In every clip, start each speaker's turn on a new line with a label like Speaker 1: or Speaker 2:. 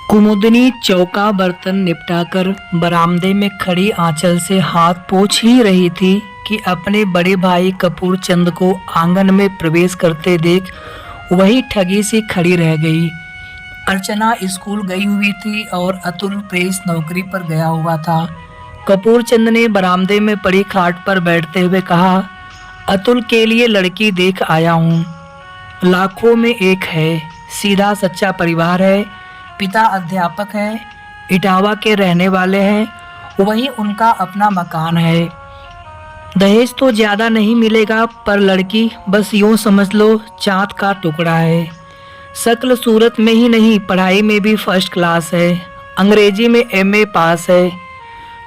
Speaker 1: कुमुदनी चौका बर्तन निपटाकर बरामदे में खड़ी आंचल से हाथ पोंछ ही रही थी कि अपने बड़े भाई कपूर चंद को आंगन में प्रवेश करते देख वही ठगी सी खड़ी रह गई। अर्चना स्कूल गई हुई थी और अतुल प्रेस नौकरी पर गया हुआ था। कपूर चंद ने बरामदे में पड़ी खाट पर बैठते हुए कहा, अतुल के लिए लड़की देख आया हूँ। लाखों में एक है, सीधा सच्चा परिवार है, पिता अध्यापक है, इटावा के रहने वाले हैं, वही उनका अपना मकान है। दहेज तो ज़्यादा नहीं मिलेगा पर लड़की बस यूँ समझ लो चाँद का टुकड़ा है। शक्ल सूरत में ही नहीं पढ़ाई में भी फर्स्ट क्लास है, अंग्रेजी में एमए पास है।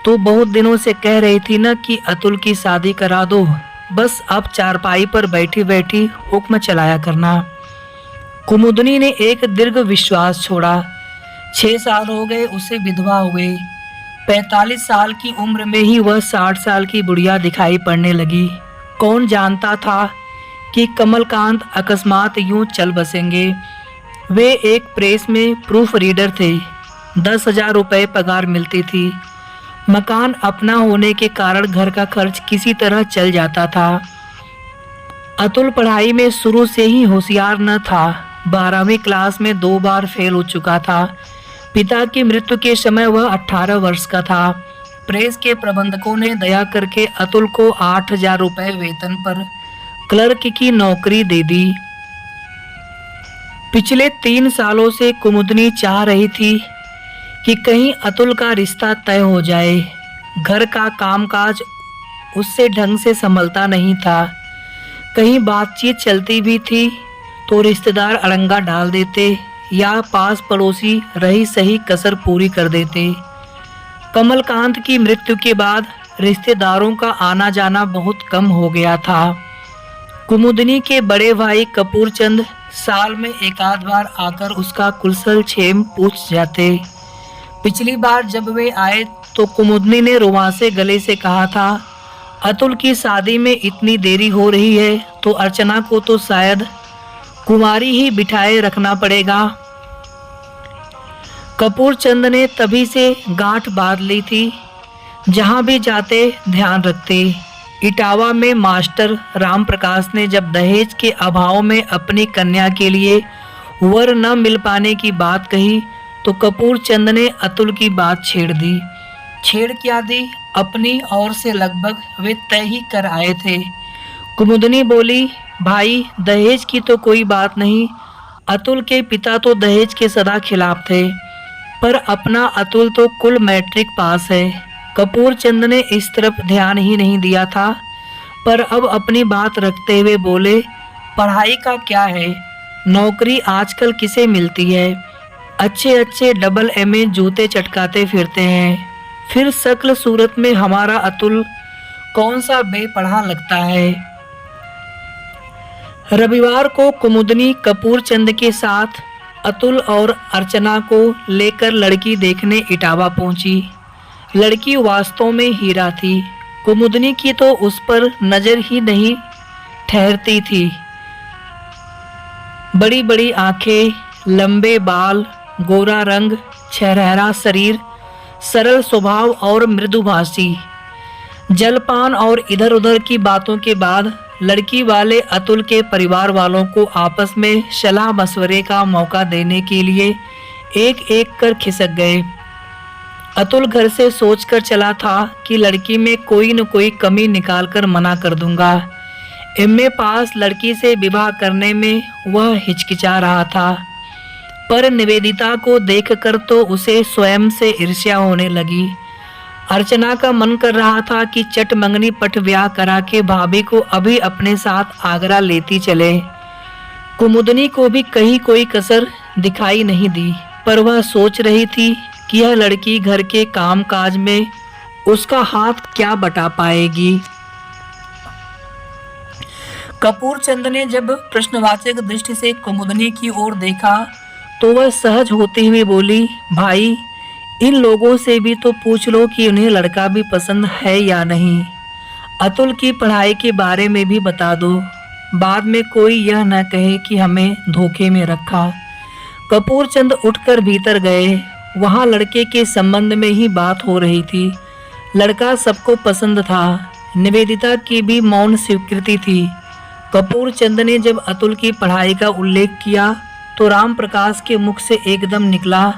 Speaker 1: तो बहुत दिनों से कह रही थी ना कि अतुल की शादी करा दो, बस अब चारपाई पर बैठी बैठी हुक्म चलाया करना। कुमुदनी ने एक दीर्घ विश्वास छोड़ा। 6 साल हो गए उसे विधवा हुए। 45 साल की उम्र में ही वह 60 साल की बुढ़िया दिखाई पड़ने लगी। कौन जानता था कि कमलकांत अकस्मात यूं चल बसेंगे। वे एक प्रेस में प्रूफ रीडर थे। 10,000 रुपये पगार मिलती थी। मकान अपना होने के कारण घर का खर्च किसी तरह चल जाता था। अतुल पढ़ाई में शुरू से ही होशियार न था। 12वीं क्लास में 2 बार फेल हो चुका था। पिता की मृत्यु के समय वह 18 वर्ष का था। प्रेस के प्रबंधकों ने दया करके अतुल को 8,000 रुपये वेतन पर क्लर्क की नौकरी दे दी। पिछले 3 सालों से कुमुदनी चाह रही थी कि कहीं अतुल का रिश्ता तय हो जाए। घर का कामकाज उससे ढंग से संभलता नहीं था। कहीं बातचीत चलती भी थी तो रिश्तेदार अड़ंगा डाल देते या पास पड़ोसी रही सही कसर पूरी कर देते। कमलकांत की मृत्यु के बाद रिश्तेदारों का आना जाना बहुत कम हो गया था। कुमुदनी के बड़े भाई कपूर चंद साल में एक आध बार आकर उसका कुशल क्षेम पूछ जाते। पिछली बार जब वे आए तो कुमुदनी ने रुआंसे गले से कहा था, अतुल की शादी में इतनी देरी हो रही है तो अर्चना को तो शायद कुंवारी ही बिठाए रखना पड़ेगा। कपूर चंद ने तभी से गांठ बांध ली थी। जहां भी जाते ध्यान रखते। इटावा में मास्टर राम प्रकाश ने जब दहेज के अभाव में अपनी कन्या के लिए वर न मिल पाने की बात कही तो कपूर चंद ने अतुल की बात छेड़ दी। छेड़ क्या दी, अपनी ओर से लगभग वे तय ही कर आए थे। कुमुदनी बोली, भाई दहेज की तो कोई बात नहीं। अतुल के पिता तो दहेज के सदा खिलाफ थे, पर अपना अतुल तो कुल मैट्रिक पास है। कपूर चंद ने इस तरफ ध्यान ही नहीं दिया था, पर अब अपनी बात रखते हुए बोले, पढ़ाई का क्या है, नौकरी आजकल किसे मिलती है। अच्छे अच्छे डबल एमए जूते चटकाते फिरते हैं। फिर शक्ल सूरत में हमारा अतुल कौन सा बेपढ़ा लगता है। रविवार को कुमुदनी कपूर चंद के साथ अतुल और अर्चना को लेकर लड़की देखने इटावा पहुंची। लड़की वास्तव में हीरा थी। कुमुदनी की तो उस पर नजर ही नहीं ठहरती थी। बड़ी बड़ी आंखें, लंबे बाल, गोरा रंग, छरहरा शरीर, सरल स्वभाव और मृदुभाषी। जलपान और इधर उधर की बातों के बाद लड़की वाले अतुल के परिवार वालों को आपस में सलाह मशवरे का मौका देने के लिए एक एक कर खिसक गए। अतुल घर से सोचकर चला था कि लड़की में कोई न कोई कमी निकालकर मना कर दूंगा। एमए पास लड़की से विवाह करने में वह हिचकिचा रहा था, पर निवेदिता को देखकर तो उसे स्वयं से ईर्ष्या होने लगी। अर्चना का मन कर रहा था कि चट मंगनी पट ब्याह करा के भाभी को अभी अपने साथ आगरा लेती चले। कुमुदनी को भी कहीं कोई कसर दिखाई नहीं दी, पर वह सोच रही थी कि यह लड़की घर के काम काज में उसका हाथ क्या बटा पाएगी। कपूर चंद ने जब प्रश्नवाचक दृष्टि से कुमुदनी की ओर देखा तो वह सहज होती हुई बोली, भाई इन लोगों से भी तो पूछ लो कि उन्हें लड़का भी पसंद है या नहीं। अतुल की पढ़ाई के बारे में भी बता दो, बाद में कोई यह न कहे कि हमें धोखे में रखा। कपूर चंद उठकर भीतर गए। वहां लड़के के संबंध में ही बात हो रही थी। लड़का सबको पसंद था। निवेदिता की भी मौन स्वीकृति थी। कपूर चंद ने जब अतुल की पढ़ाई का उल्लेख किया तो राम प्रकाश के मुख से एकदम निकला,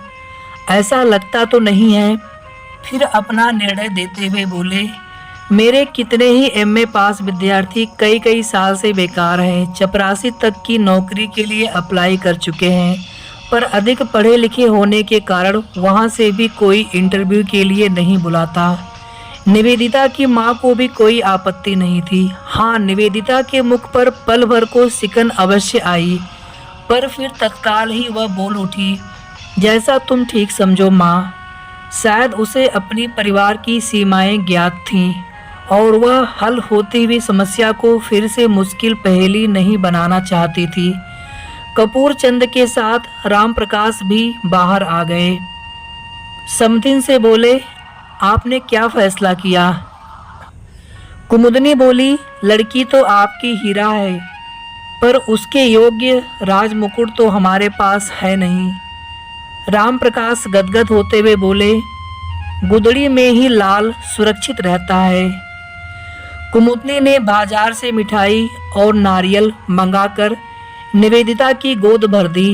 Speaker 1: ऐसा लगता तो नहीं है। फिर अपना निर्णय देते हुए बोले, मेरे कितने ही एमए पास विद्यार्थी कई कई साल से बेकार हैं, चपरासी तक की नौकरी के लिए अप्लाई कर चुके हैं, पर अधिक पढ़े लिखे होने के कारण वहां से भी कोई इंटरव्यू के लिए नहीं बुलाता। निवेदिता की मां को भी कोई आपत्ति नहीं थी। हाँ, निवेदिता के मुख पर पल भर को सिकन अवश्य आई, पर फिर तत्काल ही वह बोल उठी, जैसा तुम ठीक समझो माँ। शायद उसे अपनी परिवार की सीमाएं ज्ञात थीं और वह हल होती हुई समस्या को फिर से मुश्किल पहेली नहीं बनाना चाहती थी। कपूर चंद के साथ राम प्रकाश भी बाहर आ गए। समधिन से बोले, आपने क्या फैसला किया? कुमुदनी बोली, लड़की तो आपकी हीरा है, पर उसके योग्य राजमुकुट तो हमारे पास है नहीं। राम प्रकाश गदगद होते हुए बोले, गुदड़ी में ही लाल सुरक्षित रहता है। कुमुदनी ने बाजार से मिठाई और नारियल मंगाकर निवेदिता की गोद भर दी।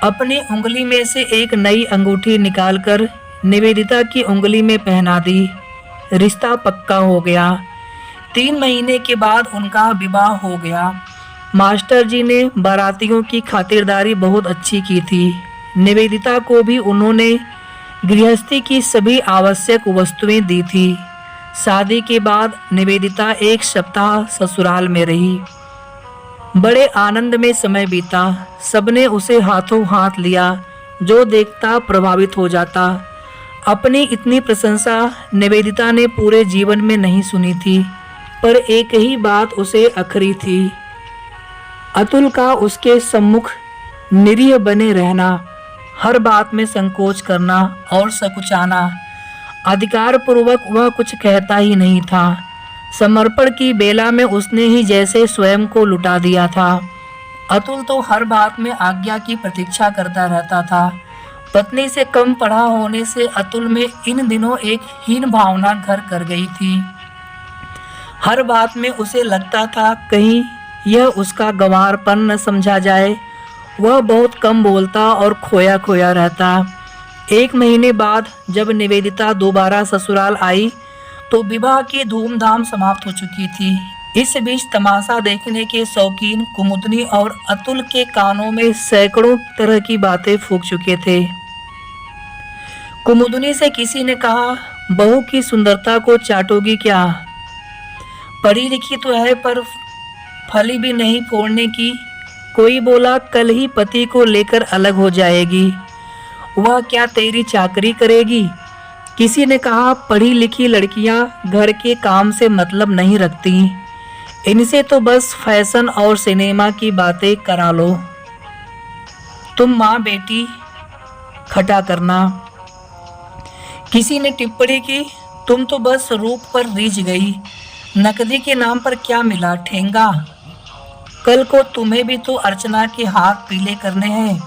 Speaker 1: अपनी उंगली में से एक नई अंगूठी निकालकर निवेदिता की उंगली में पहना दी। रिश्ता पक्का हो गया। 3 महीने के बाद उनका विवाह हो गया। मास्टर जी ने बारातियों की खातिरदारी बहुत अच्छी की थी। निवेदिता को भी उन्होंने गृहस्थी की सभी आवश्यक वस्तुएं दी थी। शादी के बाद निवेदिता 1 सप्ताह ससुराल में रही। बड़े आनंद में समय बीता। सबने उसे हाथों हाथ लिया। जो देखता प्रभावित हो जाता। अपनी इतनी प्रशंसा निवेदिता ने पूरे जीवन में नहीं सुनी थी, पर एक ही बात उसे अखरी थी, अतुल का उसके सम्मुख निरीह बने रहना, हर बात में संकोच करना और सकुचाना। अधिकार पूर्वक वह कुछ कहता ही नहीं था। समर्पण की बेला में उसने ही जैसे स्वयं को लुटा दिया था। अतुल तो हर बात में आज्ञा की प्रतीक्षा करता रहता था। पत्नी से कम पढ़ा होने से अतुल में इन दिनों एक हीन भावना घर कर गई थी। हर बात में उसे लगता था कहीं यह उसका गंवारपन न समझा जाए। वह बहुत कम बोलता और खोया खोया रहता। 1 महीने बाद जब निवेदिता दोबारा ससुराल आई तो विवाह की धूमधाम समाप्त हो चुकी थी। इस बीच तमाशा देखने के शौकीन कुमुदनी और अतुल के कानों में सैकड़ों तरह की बातें फूंक चुके थे। कुमुदनी से किसी ने कहा, बहू की सुंदरता को चाटोगी क्या? पढ़ी लिखी तो है पर फली भी नहीं फोड़ने की। कोई बोला, कल ही पति को लेकर अलग हो जाएगी। वह क्या तेरी चाकरी करेगी? किसी ने कहा, पढ़ी लिखी लड़कियां घर के काम से मतलब नहीं रखती, इनसे तो बस फैशन और सिनेमा की बातें करा लो। तुम माँ बेटी खटा करना। किसी ने टिप्पणी की, तुम तो बस रूप पर रीझ गई, नकदी के नाम पर क्या मिला ठेंगा। कल को तुम्हें भी तो अर्चना के हाथ पीले करने हैं।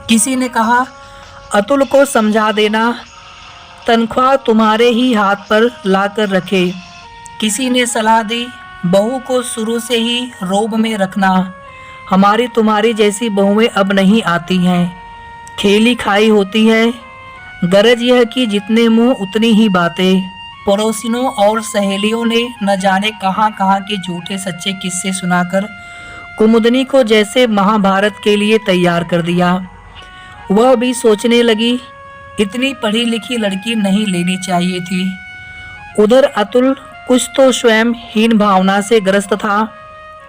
Speaker 1: किसी ने कहा, अतुल को समझा देना, तनख्वाह तुम्हारे ही हाथ पर लाकर रखे। किसी ने सलाह दी, बहू को शुरू से ही रोब में रखना, हमारी तुम्हारी जैसी बहुएं अब नहीं आती हैं, खेली खाई होती है। गरज यह कि जितने मुंह उतनी ही बातें। पड़ोसिनों और सहेलियों ने न जाने कहां कहां के झूठे सच्चे किस्से सुनाकर कुमुदनी को जैसे महाभारत के लिए तैयार कर दिया। वह भी सोचने लगी, इतनी पढ़ी लिखी लड़की नहीं लेनी चाहिए थी। उधर अतुल कुछ तो स्वयं हीन भावना से ग्रस्त था,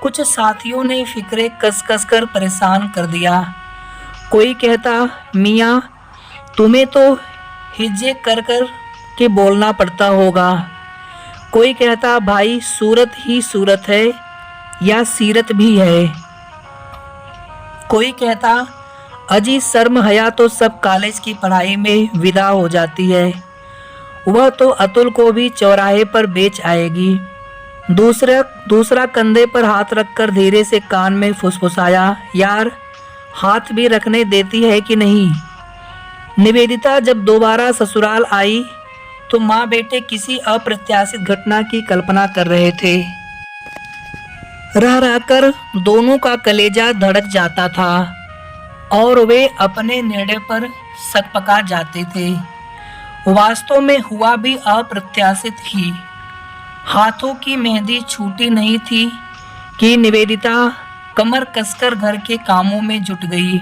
Speaker 1: कुछ साथियों ने फिक्रे कस कस कर परेशान कर दिया। कोई कहता, मियाँ तुम्हें तो हिज्जे कर कर के बोलना पड़ता होगा। कोई कहता, भाई सूरत ही सूरत है या सीरत भी है। कोई कहता, अजी शर्म हया तो सब कॉलेज की पढ़ाई में विदा हो जाती है, वह तो अतुल को भी चौराहे पर बेच आएगी। दूसरा दूसरा कंधे पर हाथ रखकर धीरे से कान में फुसफुसाया, यार हाथ भी रखने देती है कि नहीं। निवेदिता जब दोबारा ससुराल आई तो माँ बेटे किसी अप्रत्याशित घटना की कल्पना कर रहे थे। रह रहकर दोनों का कलेजा धड़क जाता था और वे अपने निर्णय पर सकपका जाते थे। वास्तव में हुआ भी अप्रत्याशित ही। हाथों की मेहंदी छूटी नहीं थी कि निवेदिता कमर कसकर घर के कामों में जुट गई।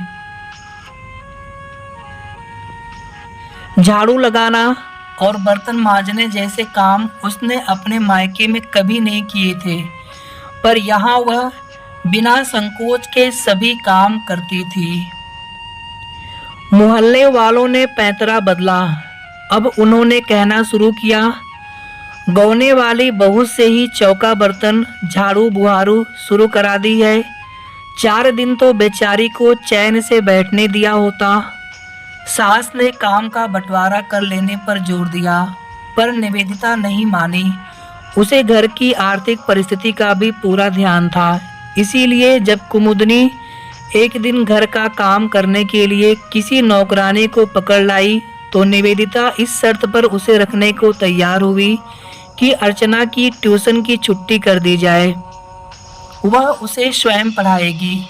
Speaker 1: झाड़ू लगाना और बर्तन मांजने जैसे काम उसने अपने मायके में कभी नहीं किए थे, पर यहाँ वह बिना संकोच के सभी काम करती थी। मोहल्ले वालों ने पैंतरा बदला। अब उन्होंने कहना शुरू किया, गौने वाली बहू से ही चौका बर्तन झाड़ू बुहारू शुरू करा दी है। 4 दिन तो बेचारी को चैन से बैठने दिया होता। सास ने काम का बंटवारा कर लेने पर जोर दिया, पर निवेदिता नहीं मानी। उसे घर की आर्थिक परिस्थिति का भी पूरा ध्यान था। इसीलिए जब कुमुदनी एक दिन घर का काम करने के लिए किसी नौकरानी को पकड़ लाई तो निवेदिता इस शर्त पर उसे रखने को तैयार हुई कि अर्चना की ट्यूशन की छुट्टी कर दी जाए, वह उसे स्वयं पढ़ाएगी।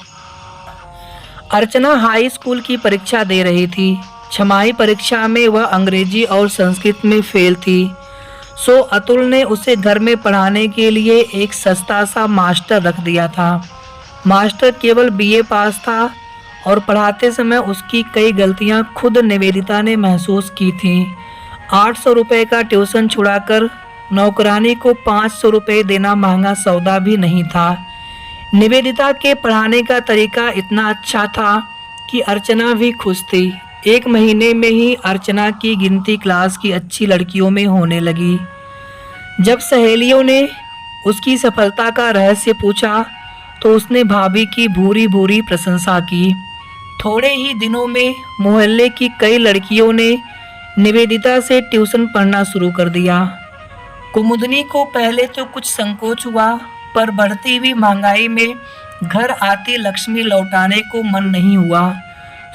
Speaker 1: अर्चना हाई स्कूल की परीक्षा दे रही थी। छमाही परीक्षा में वह अंग्रेजी और संस्कृत में फेल थी, सो अतुल ने उसे घर में पढ़ाने के लिए एक सस्ता सा मास्टर रख दिया था। मास्टर केवल बीए पास था और पढ़ाते समय उसकी कई गलतियां खुद निवेदिता ने महसूस की थीं। 800 रुपये का ट्यूशन छुड़ाकर नौकरानी को 500 रुपये देना महंगा सौदा भी नहीं था। निवेदिता के पढ़ाने का तरीका इतना अच्छा था कि अर्चना भी खुश थी। 1 महीने में ही अर्चना की गिनती क्लास की अच्छी लड़कियों में होने लगी। जब सहेलियों ने उसकी सफलता का रहस्य पूछा तो उसने भाभी की भूरी भूरी प्रशंसा की। थोड़े ही दिनों में मोहल्ले की कई लड़कियों ने निवेदिता से ट्यूशन पढ़ना शुरू कर दिया। कुमुदनी को पहले तो कुछ संकोच हुआ, पर बढ़ती हुई महंगाई में घर आती लक्ष्मी लौटाने को मन नहीं हुआ।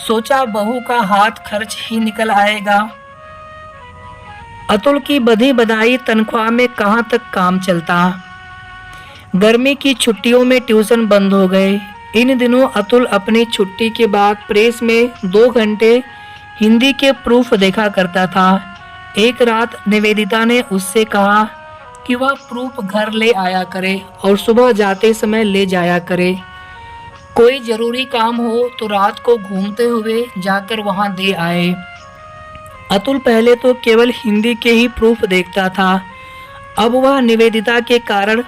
Speaker 1: सोचा बहू का हाथ खर्च ही निकल आएगा। अतुल की बधी बधाई तनख्वाह में कहाँ तक काम चलता। गर्मी की छुट्टियों में ट्यूशन बंद हो गए। इन दिनों अतुल अपनी छुट्टी के बाद प्रेस में 2 घंटे हिंदी के प्रूफ देखा करता था। एक रात निवेदिता ने उससे कहा कि वह प्रूफ घर ले आया करे और सुबह जाते समय ले जाया करे। कोई जरूरी काम हो तो रात को घूमते हुए जाकर वहां दे आए। अतुल पहले तो केवल हिंदी के ही प्रूफ देखता था, अब वह निवेदिता के कारण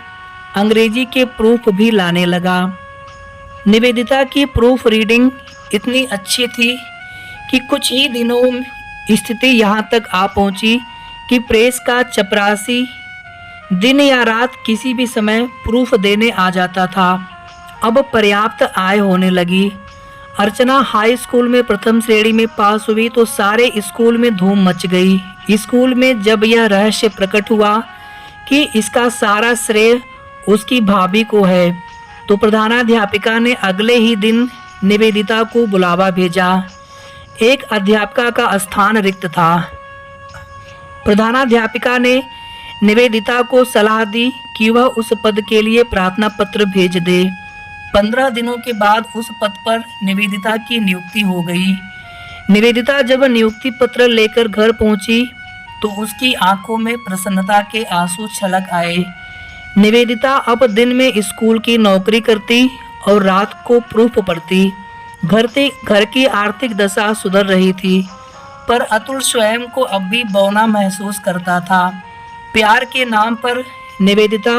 Speaker 1: अंग्रेजी के प्रूफ भी लाने लगा। निवेदिता की प्रूफ रीडिंग इतनी अच्छी थी कि कुछ ही दिनों में स्थिति यहाँ तक आ पहुँची कि प्रेस का चपरासी दिन या रात किसी भी समय प्रूफ देने आ जाता था। अब पर्याप्त आय होने लगी। अर्चना हाई स्कूल में प्रथम श्रेणी में पास हुई तो सारे स्कूल में धूम मच गई। स्कूल में जब यह रहस्य प्रकट हुआ कि इसका सारा श्रेय उसकी भाभी को है तो प्रधानाध्यापिका ने अगले ही दिन निवेदिता को बुलावा भेजा। एक अध्यापिका का स्थान रिक्त था। प्रधानाध्यापिका ने निवेदिता को सलाह दी कि वह उस पद के लिए प्रार्थना पत्र भेज दे। 15 दिनों के बाद उस पद पर निवेदिता की नियुक्ति हो गई। निवेदिता जब नियुक्ति पत्र लेकर घर पहुंची तो उसकी आंखों में प्रसन्नता के आंसू छलक आए। निवेदिता अब दिन में स्कूल की नौकरी करती और रात को प्रूफ पढ़ती। घर की आर्थिक दशा सुधर रही थी, पर अतुल स्वयं को अब भी बौना महसूस करता था। प्यार के नाम पर निवेदिता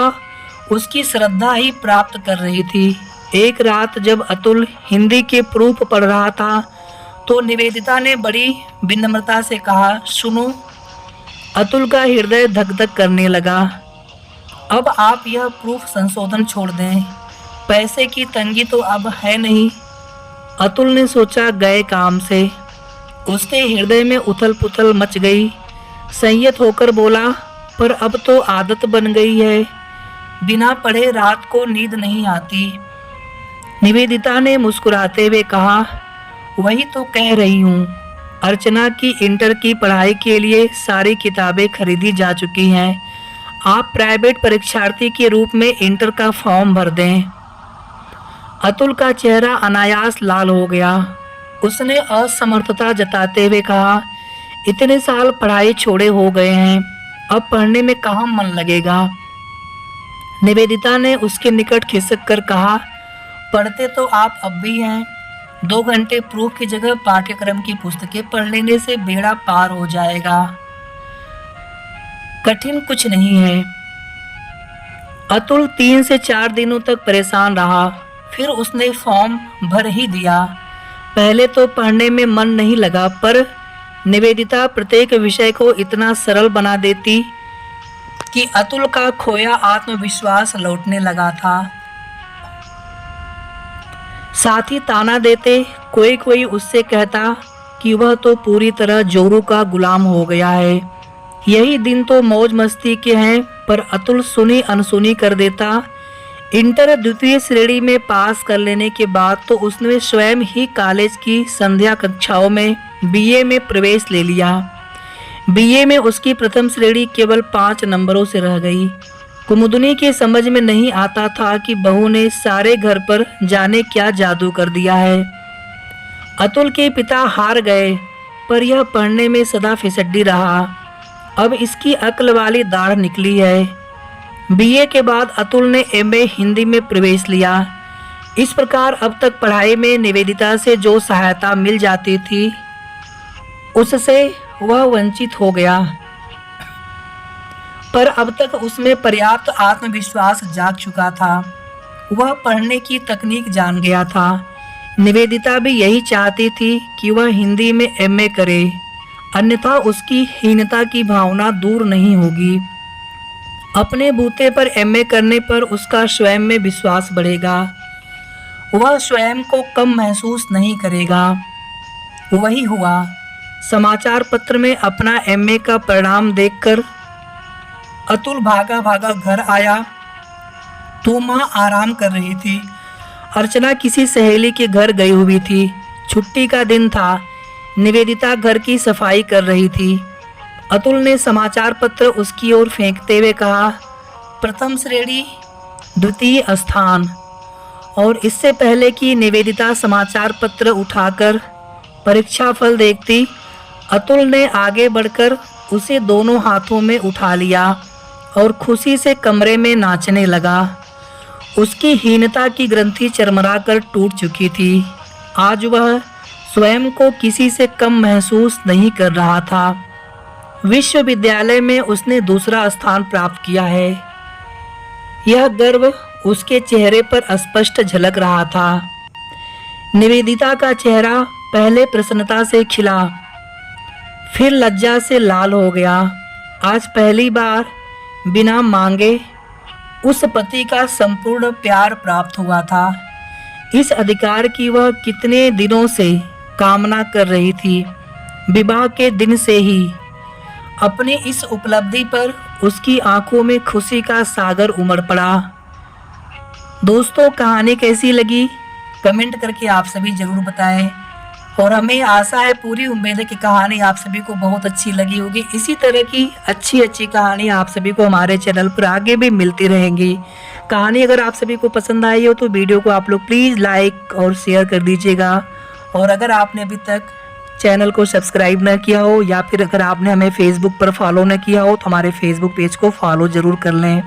Speaker 1: उसकी श्रद्धा ही प्राप्त कर रही थी। एक रात जब अतुल हिंदी के प्रूफ पढ़ रहा था तो निवेदिता ने बड़ी विनम्रता से कहा, सुनो। अतुल का हृदय धक धक करने लगा। अब आप यह प्रूफ संशोधन छोड़ दें, पैसे की तंगी तो अब है नहीं। अतुल ने सोचा, गए काम से। उसके हृदय में उथल पुथल मच गई। संयत होकर बोला, पर अब तो आदत बन गई है। बिना पढ़े रात को नींद नहीं आती। निवेदिता ने मुस्कुराते हुए कहा, वही तो कह रही हूँ। अर्चना की इंटर की पढ़ाई के लिए सारी किताबें खरीदी जा चुकी हैं। आप प्राइवेट परीक्षार्थी के रूप में इंटर का फॉर्म भर दें। अतुल का चेहरा अनायास लाल हो गया। उसने असमर्थता जताते हुए कहा, इतने साल पढ़ाई छोड़े हो गए हैं, अब पढ़ने में कहाँ मन लगेगा। निवेदिता ने उसके निकट खिसक कर कहा, पढ़ते तो आप अब भी हैं। 2 घंटे प्रूफ की जगह पाठ्यक्रम की पुस्तकें पढ़ लेने से बेड़ा पार हो जाएगा। कठिन कुछ नहीं है। अतुल 3 से 4 दिनों तक परेशान रहा, फिर उसने फॉर्म भर ही दिया। पहले तो पढ़ने में मन नहीं लगा, पर निवेदिता प्रत्येक विषय को इतना सरल बना देती कि अतुल का खोया आत्मविश्वास लौटने लगा था। साथ ही ताना देते कोई कोई उससे कहता कि वह तो पूरी तरह जोरू का गुलाम हो गया है। यही दिन तो मौज मस्ती के हैं, पर अतुल सुनी अनसुनी कर देता। इंटर द्वितीय श्रेणी में पास कर लेने के बाद तो उसने स्वयं ही कॉलेज की संध्या कक्षाओं में बीए में प्रवेश ले लिया। बीए में उसकी प्रथम श्रेणी केवल 5 नंबरों से रह गई। कुमुदनी के समझ में नहीं आता था कि बहू ने सारे घर पर जाने क्या जादू कर दिया है। अतुल के पिता हार गए, पर यह पढ़ने में सदा फिसड्डी रहा। अब इसकी अक्ल वाली दाढ़ निकली है। बीए के बाद अतुल ने एमए हिंदी में प्रवेश लिया। इस प्रकार अब तक पढ़ाई में निवेदिता से जो सहायता मिल जाती थी, उससे वह वंचित हो गया। पर अब तक उसमें पर्याप्त आत्मविश्वास जाग चुका था। वह पढ़ने की तकनीक जान गया था। निवेदिता भी यही चाहती थी कि वह हिंदी में एमए करे, अन्यथा उसकी हीनता की भावना दूर नहीं होगी। अपने बूते पर एमए करने पर उसका स्वयं में विश्वास बढ़ेगा। वह स्वयं को कम महसूस नहीं करेगा। वही हुआ। समाचार पत्र में अपना एमए का परिणाम देखकर अतुल भागा भागा घर आया तो माँ आराम कर रही थी। अर्चना किसी सहेली के घर गई हुई थी। छुट्टी का दिन था। निवेदिता घर की सफाई कर रही थी। अतुल ने समाचार पत्र उसकी ओर फेंकते हुए कहा, प्रथम श्रेणी, द्वितीय स्थान। और इससे पहले कि निवेदिता समाचार पत्र उठाकर परीक्षा फल देखती, अतुल ने आगे बढ़कर उसे दोनों हाथों में उठा लिया और खुशी से कमरे में नाचने लगा। उसकी हीनता की ग्रंथि चरमरा कर टूट चुकी थी। आज वह स्वयं को किसी से कम महसूस नहीं कर रहा था। विश्वविद्यालय में उसने दूसरा स्थान प्राप्त किया है। यह गर्व उसके चेहरे पर स्पष्ट झलक रहा था। निवेदिता का चेहरा पहले प्रसन्नता से खिला, फिर लज्जा से लाल हो गया। आज पहली बार बिना मांगे उस पति का संपूर्ण प्यार प्राप्त हुआ था। इस अधिकार की वह कितने दिनों से कामना कर रही थी। विवाह के दिन से ही अपनी इस उपलब्धि पर उसकी आंखों में खुशी का सागर उमड़ पड़ा। दोस्तों, कहानी कैसी लगी कमेंट करके आप सभी जरूर बताएं। और हमें आशा है, पूरी उम्मीद है कि कहानी आप सभी को बहुत अच्छी लगी होगी। इसी तरह की अच्छी कहानी आप सभी को हमारे चैनल पर आगे भी मिलती रहेंगी। कहानी अगर आप सभी को पसंद आई हो तो वीडियो को आप लोग प्लीज़ लाइक और शेयर कर दीजिएगा। और अगर आपने अभी तक चैनल को सब्सक्राइब न किया हो, या फिर अगर आपने हमें फेसबुक पर फॉलो न किया हो, तो हमारे फेसबुक पेज को फॉलो ज़रूर कर लें।